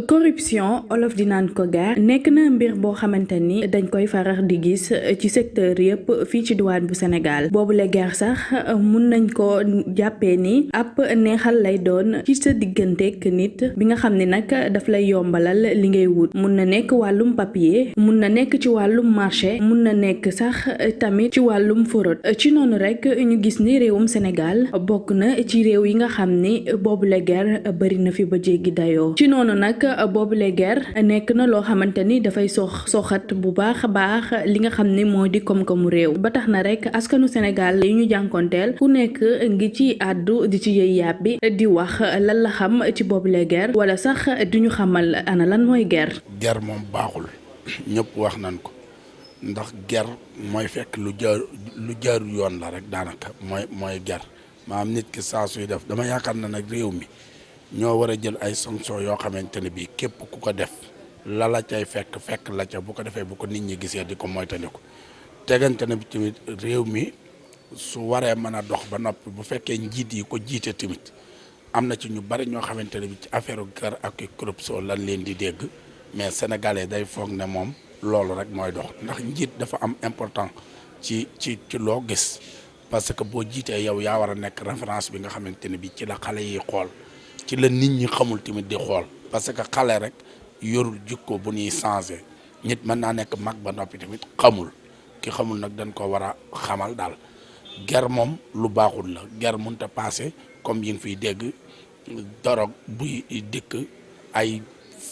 corruption olof di naan ko guerre nekk na mbir boo xamante ni dañ koy faral di gis ci secteur yëpp fii ci diwaan bu Sénégal boobule guerre sax mun nañ ko jàppee ni ab neexal lay doon ci sa digganteeg nit bi nga xam ne nag daf lay yombalal li ngay wut mun na nekk wàllum papier mun na nekk ci wàllum marché mun na nekk sax tamit ci wàllum forot ci noonu rek ñu gis ni réewum Sénégal bokk na ci réew yi nga xam ni boobule guerre bari na fi ba jéggi dayoo ci noonu nag boobule guerre nekk na loo xamante ni dafay soxat bu baax a baax li nga xam ne moo di koom-koomu réew ba tax na rek askanu Sénégal yi ñu jànkonteel ku nekk ngi ci àddu di ci yëy yàbbi di wax lan la xam ci boobule guerre wala sax di ñu xamal ana lan mooy guerre. guerre moom baaxul ñëpp wax nañ ko ndax guerre mooy fekk lu jaarul yoon la rek daanaka mooy guerre maanaam nit ki saa suy def dama yaakaar na nag réew mi. ñoo war a jël ay sanctions yoo xamante ne bii képp ku ko def la cay fekk la ca bu ko defee bu ko nit ñi gisee di ko moytandiku tegante na bi tamit réew mi su waree mën a dox ba noppi bu fekkee njiit yi ko jiite tamit am na ci ñu bari ñoo xamante ne bi ci affaire guerre ak corruption lan leen di dégg mais sénégalais day foog ne moom loolu rek mooy dox ndax njiit dafa am important ci loo gis parce que boo jiitee yow yaa war a nekk référence bi nga xamante ne bi ci la xale yi xool. ci la nit ñi xamul tamit di xool parce que xale rek yorul jikko bu ñuy changé nit mën naa nekk mag ba noppi tamit xamul ki xamul nag dañ ko war a xamal daal guerre moom lu baaxul la guerre mënut a passé comme yi nga fiy dégg dorog buy dikk ay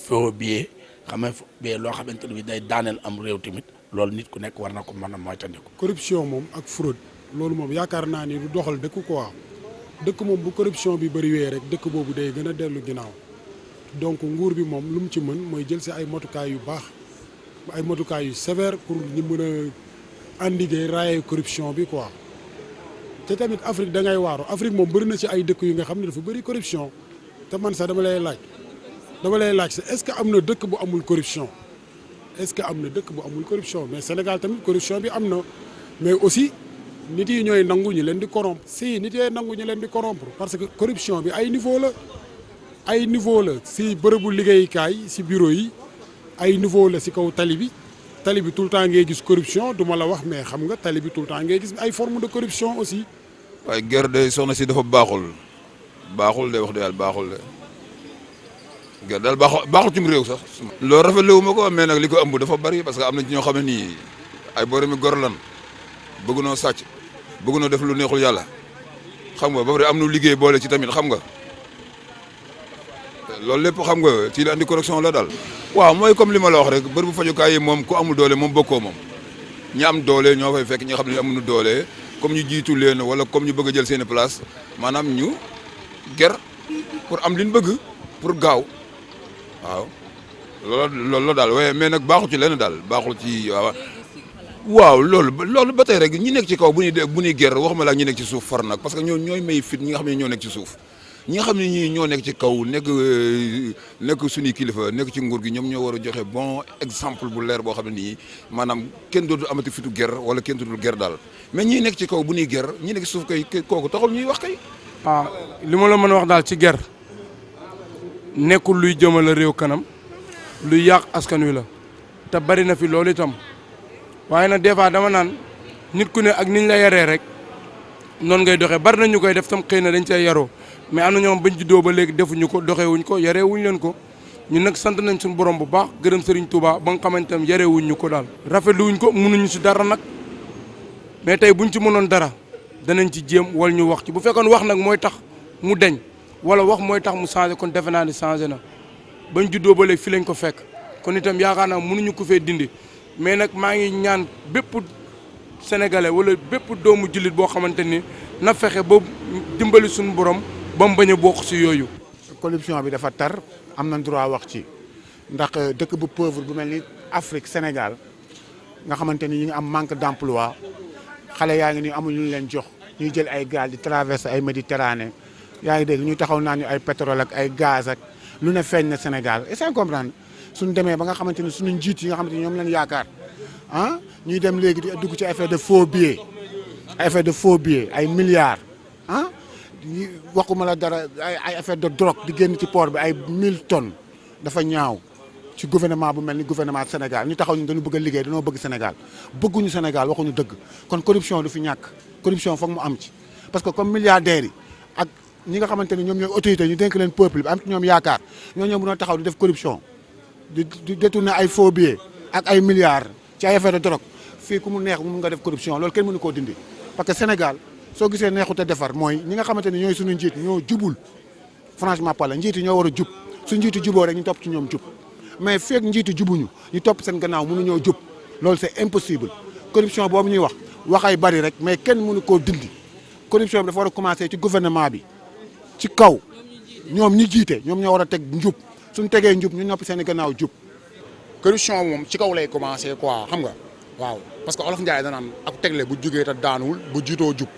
faux billets xam nga bee loo xamante ne bi day daaneel am réew tamit loolu nit ku nekk war na ko mën a moytandiku. corruption moom ak fraude loolu moom yaakaar naa ni du doxal dëkk quoi. dëkk moom bu corruption bi bëriwee rek dëkk boobu day gën a dellu ginnaaw donc nguur bi moom lu mu ci mën mooy jël si ay motukaay yu baax ay motukaay yu sévère pour ñu mën a endiguer raaye corruption bi quoi te tamit Afrique da ngay waaru Afrique moom bëri na ci ay dëkk yu nga xam ne dafa bëri corruption te man sax dama lay laaj sax est-ce que am na dëkk bu amul corruption est-ce que am na dëkk bu amul corruption mais Sénégal tamit corruption bi am na mais aussi nit yi ñooy nangu ñu leen di corrompre si nit yooy nangu ñu leen di corrompre parce que corruption bi ay niveau la si bërëbu liggéeykaay si bureau yi ay niveau la si kaw tali bi tout le temps ngay gis corruption du ma la wax mais xam nga tali bi tout le temps ngay gis ay forme de corruption aussi. waaye guerre de soxna si dafa baaxul de wax de yàlla baaxul de guerre daal baaxul ci réew sax. loolu rafetlu wu ma ko mais nag li ko ëmb dafa bari parce que am na ci ñoo xam ne nii ay boromi gor lan bëgg noo sàcc bëgg noo def lu neexul yàlla xam nga ba pare am nu liggéey boole ci tamit xam nga loolu lépp xam nga ci la andi corruption la daal. waaw mooy comme li ma la wax rek bërëbu fajukaay yi moom ku amul doole moom bokkoo moom ñi am doole ñoo fay fekk ñi nga xam ne amuñu doole comme ñu jiitu leen wala comme ñu bëgg a jël seen place maanaam ñu ger pour am li ñu bëgg pour gaaw waaw loolu la daal waaye mais nag baaxul ci lenn daal baaxul ci waaw loolu ba tey rek ñi nekk ci kaw bu ñuy ger waxuma la ñi nekk ci suuf far nag parce que ñooy may fit ñi nga xam ne ñoo nekk ci suuf ñi nga xam ne ñii ñoo nekk ci kaw nekk suñuy kilifa nekk ci nguur gi ñoom ñoo war a joxe bon exemple bu leer boo xam ne nii maanaam kenn dootul amati fitu ger wala kenn dootul ger daal mais ñi nekk ci kaw bu ñuy ger ñi nekk ci suuf kay kooku taxul ñuy wax kay. li ma la mën a wax daal ci ger nekkul luy jëmale réew kanam luy yàq askan wi la te bari na fi loolu itam. waaye nag des fois dama naan nit ku ne ak niñ la yaree rek noonu ngay doxee bari na ñu koy def tam xëy na dañ see yaroo mais am na ñoom bañ juddoo ba léegi defuñu ko doxewuñ ko yareewuñ leen ko ñun nag sant nañ suñu borom bu baax gërëm Serigne Touba ba nga xamante ne yareewuñ ñu ko daal. rafetluwuñ ko mënuñu si dara nag mais tey buñ ci mënoon dara danañ ci jéem wala ñu wax ci bu fekkoon wax nag mooy tax mu deñ wala wax mooy tax mu changé kon defe naa ni changé na bañ juddoo ba léegi fi lañ ko fekk kon itam yaakaar naa mënuñu ko fee dindi. mais nag maa ngi ñaan bépp sénégalais wala bépp doomu jullit boo xamante ni na fexe ba dimbali suñu borom ba mu bañ a bokk si yooyu. corruption bi dafa tar am na droit wax ci ndax dëkk bu pauvre bu mel ni Afrique Sénégal nga xamante ni ñu ngi am manque d'emploi xale yaa ngi ni amul ñu leen jox ñuy jël ay gaal di traverser ay Méditerranée yaa ngi dégg ñuy taxaw naan ñu ay pétrole ak ay gaz ak lu ne feeñ na Sénégal est-ce que comprendre suñu demee ba nga xamante ni suñu njiit yi nga xamante ni ñoom lañ yaakaar ñuy dem léegi di dugg ci effet de faux billets ay milliards waxuma la dara ay effet de drogue di génn ci port bi ay 1000 tonnes dafa ñaaw ci gouvernement bu mel ni gouvernement Sénégal ñu taxaw ñu dañu bëgg a liggéey dañoo bëgg Sénégal bëgguñu Sénégal waxuñu dëgg kon corruption du fi ñàkk corruption foog mu am ci parce que comme milliardaires yi ak ñi nga xamante ni ñoom ñooy autorité ñu dénk leen peuple bi am ci ñoom yaakaar ñoo mën a taxaw di def corruption di détourner ay faux billets ak ay milliards ci ay affaire de drogue fii ku mu neex mun nga def corruption loolu kenn mënu koo dindi parce que Sénégal soo gisee neexut a defar mooy ñi nga xamante ni ñooy suñu njiit ñoo jubul franchement parler njiit yi ñoo war a jub su njiitu juboo rek ñu topp ci ñoom jub mais feek njiitu jubuñu ñu topp seen gannaaw mënuñoo jub loolu c'est impossible corruption boobu ñuy wax ay bari rek mais kenn mënu koo dindi corruption bi dafa war a commencer ci gouvernement bi ci kaw ñoom ñi jiite ñoom ñoo war a teg njub suñu tegee njub ñu noppi seen gannaaw jub. corruption moom ci kaw lay commencer quoi xam nga waaw parce que olof Ndiaye danaan ak tegle bu jugee te daanuwul bu jiitoo jub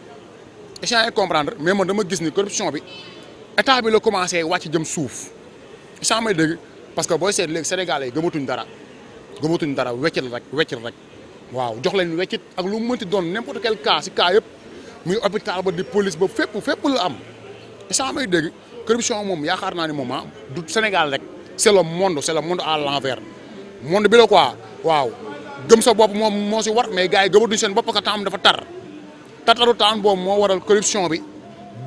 échange comprendre mais man dama gis ni corruption bi état bi la commencé wàcc jëm suuf échange may dégg parce que booy seet léegi Sénégalais yi gëmatuñ dara weccit rek waaw jox leen weccit ak lu mu mënti doon n'importe quel cas si cas yëpp muy hôpital ba di police ba fépp la am échange may dégg corruption moom yaakaar naa ni moom du Sénégal rek c'est le monde à l'envers monde bi la quoi waaw gëm sa bopp moom moo si war mais gars yi gëmatuñ seen bopp ka temps dafa taru temps boobu moo waral corruption bi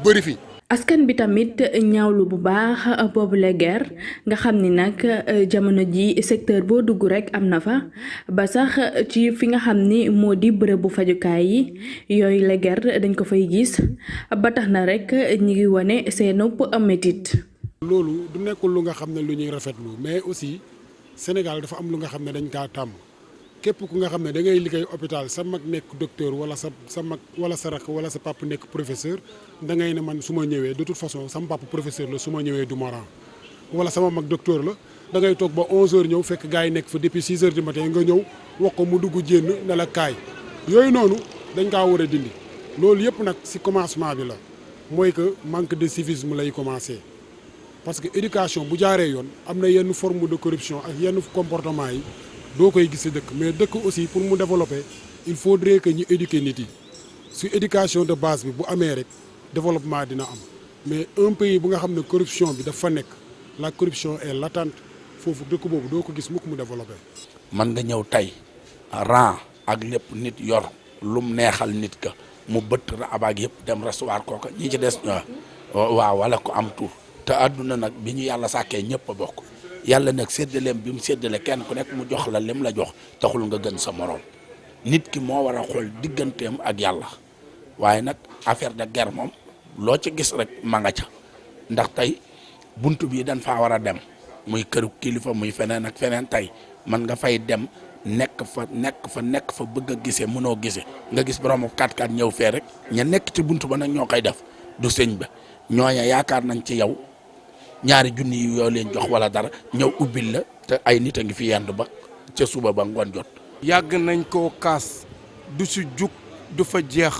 bëri fi. askan bi tamit ñaawlu bu baax boobule guerre nga xam ni nag jamono ji secteur boo dugg rek am na fa ba sax ci fi nga xam ni moo di bërëbu fajukaay yi yooyu la guerre dañ ko fay gis ba tax na rek ñi ngi wane seenub métit. loolu du nekkul lu nga xam ne lu ñuy rafetlu mais aussi Sénégal dafa am lu nga xam ne dañ kaa tàmm képp ku nga xam ne da ngay liggéey hôpital sa mag nekk docteur wala sa mag wala sa rakk wala sa papa nekk professeur da ngay ne man su ma ñëwee de toute façon sama papa professeur la su ma ñëwee du ma ran wala sama mag docteur la da ngay toog ba 11h ñëw fekk gars yi nekk fa depuis 6h du matin nga ñëw wax ko mu dugg jénn ne la kaay yooyu noonu dañ kaa war a dindi loolu yëpp nag ci commencement bi la mooy que manque de civisme lay commencer parce que éducation bu jaaree yoon am na yenn forme de corruption ak yenn comportement yi doo koy gis ci dëkk mais dëkk aussi pour mu développer il faudrait que ñu éduquer nit yi su éducation de base bi bu amee rek développement dina am mais un pays bu nga xam ne corruption bi dafa nekk la corruption est latente foofu dëkk boobu doo ko gis mukk mu développer. man nga ñëw tey ran ak lépp nit yor lum neexal nit ka mu bëtt abaag yëpp dem recevoir kooka ñi ci des waaw wala ko am tur te àdduna nag bi ñu yàlla sàkkee ñëpp a bokk. yàlla nag séddaleem bi mu séddale kenn ku nekk mu jox la lim la jox taxul nga gën sa moroom nit ki moo war a xool digganteem ak yàlla waaye nag affaire de guerre moom loo ci gis rek ma nga ca ndax tey buntu bi dañ faa war a dem muy këru kilifa muy feneen ak feneen tey man nga fay dem nekk fa bëgg a gisee mënoo gisee nga gis borom 4x4 ñëw fee rek ña nekk ci buntu ba nag ñoo koy def du sëñ ba ñooña yaakaar nañ ci yow. ñaari junni yi yoo leen jox wala dara ñëw ubbil la te ay nit a ngi fi yendu ba ca suba ba ngoon jot. yàgg nañ koo kaas du si jug du fa jeex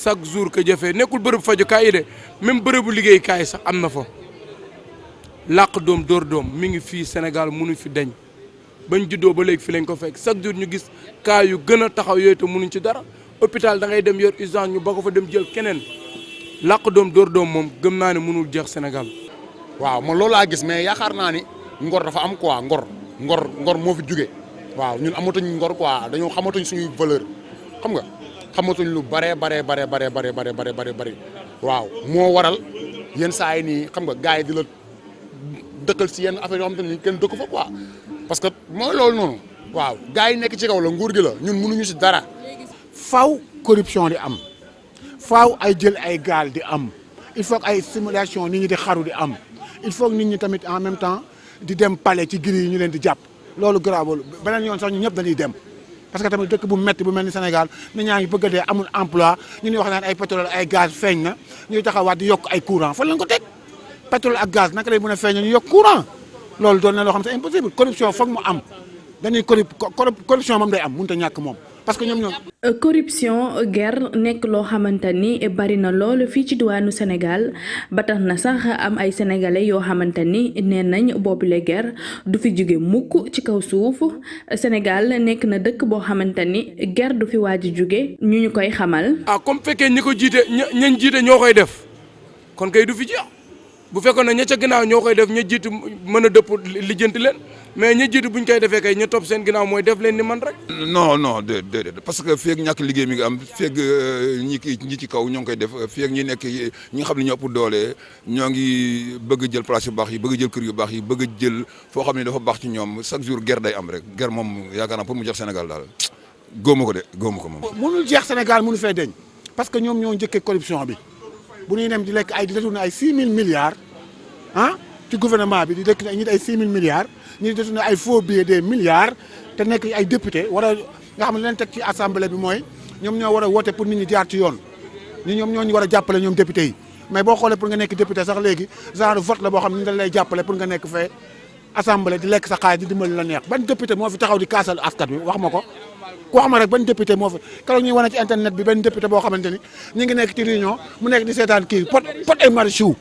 chaque jour que jëfee nekkul bërëb fajukaay yi de même bërëbu liggéeykaay sax am na fa làq doom dóor doom mi ngi fii Sénégal mënu fi deñ bañ juddoo ba léegi fi lañ ko fekk chaque jour ñu gis cas yu gën a taxaw yooyu te mënuñ ci dara hôpital da ngay dem yor urgence ñu ba ko fa dem jël keneen làq doom dóor doom moom gëm naa ne mënul jeex Sénégal. waaw man loolu laa gis mais yaakaar naa ni ngor dafa am quoi ngor moo fi jóge waaw ñun amatuñ ngor quoi dañoo xamatuñ suñuy valeur xam nga xamatuñ lu bare waaw moo waral yenn saa yi nii xam nga gars yi di la dëkkal si yenn affaire yoo xamante ni kenn dëkk fa quoi parce que mooy loolu noonu waaw gars yi nekk ci kaw la nguur gi la ñun mënuñu si dara. Faaw corruption di am faaw ay jël ay gaal di am il faut que ay simulation nit ñi di xaru di am. il faut que nit ñi tamit en même temps di dem palais ci giri yi ñu leen di jàpp loolu garaawul beneen yoon sax ñu ñëpp dañuy dem parce que tamit dëkk bu metti bu mel ni Sénégal nit ñaa ngi bëgg a dee amul emploi ñu ñuy wax naan ay pétrole ay gaz feeñ na ñuy taxawaat di yokk ay courant fan lañ ko teg pétrole ak gaz naka lay mën a feeñ ñu yokk courant loolu doon na loo xam c'est impossible corruption foog mu am dañuy corruption moom day am mënut a ñàkk moom parce que ñoom corruption guerre nekk loo xamante ni bari na lool fii ci diwaanu Sénégal ba tax na sax am ay sénégalais yoo xamante ni nee nañ boobule guerre du fi jóge mukk ci kaw suuf Sénégal nekk na dëkk boo xamante ni guerre du fi waaj a jóge ñu koy xamal. comme fekkee ñi ko jiite ñañ jiite ñoo koy def kon kay du fi jeex bu fekkoon ne ña ca ginnaaw ñoo koy def ña jiitu mën a dëpp lijjanti leen mais ña jiitu buñ koy defee kay ña topp seen ginnaaw mooy def leen ni man rek. non déedéet parce que feeg ñàkk liggéey mi ngi am feeg ñi ci kaw ñoo ngi koy def feeg ñi nekk ñi nga xam ne ñoo ëpp doole ñoo ngi bëgg jël place yu baax yi bëgg jël kër yu baax yi bëgg jël foo xam ne dafa baax ci ñoom chaque jour guerre day am rek guerre moom yaakaar naa pour mu jeex Sénégal daal góoma ko moom. mënul jeex Sénégal mënu fee deñ parce que ñoom ñoo njëkkee corruption bi bu ñuy dem di lekk di détourné ay 6 000 milliards ci gouvernement bi di lekk ñi ay 6 000 milliards ñi di détourné ay faux billets des milliards te nekk ay député war a nga xam ne leen teg ci assemblée bi mooy ñoom ñoo war a woote pour nit ñi jaar ci yoon ñoom ñoo ñu war a jàppale ñoom député yi mais boo xoolee pour nga nekk député sax léegi genre vote la boo xam ne dañ lay jàppale pour nga nekk fee assemblée di lekk sa xaalis di dimbali la neex ban député moo fi taxaw di kaasal askan wi wax ma ko wax ma rek ban député moo fi keroog ñuy wane ci internet bi benn député boo xamante ni ñu ngi nekk ci réunion mu nekk di seetaan kii pot et Marichou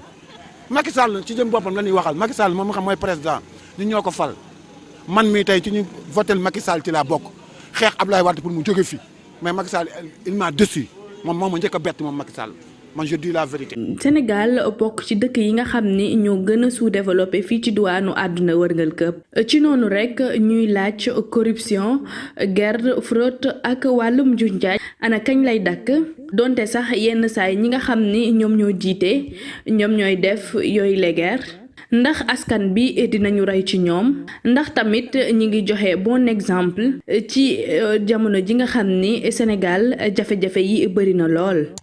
Macky Sall ci jëm boppam la ñuy waxal Macky Sall moom nga xam mooy président ñun ñoo ko fal man mii tey ci ñu votel Macky Sall ci laa bokk xeex Ablaye Wade pour mu jóge fi mais Macky Sall il m'a déçu moom ma njëkk a bett moom Macky Sall man je dis la vérité. Sénégal bokk ci dëkk yi nga xam ni ñoo gën a sous-développé fii ci diwaanu àdduna wërngal këpp ci noonu rek ñuy laaj corruption guerre fraude ak wàllum njuuj njaaj ana kañ lay dakk donte sax yenn saay ñi nga xam ni ñoom ñoo jiite ñoom ñooy def yooyu les guerre ndax askan bi dinañu rey ci ñoom ndax tamit ñi ngi joxe bon exemple ci jamono ji nga xam ni Sénégal jafe-jafe yi bari na lool.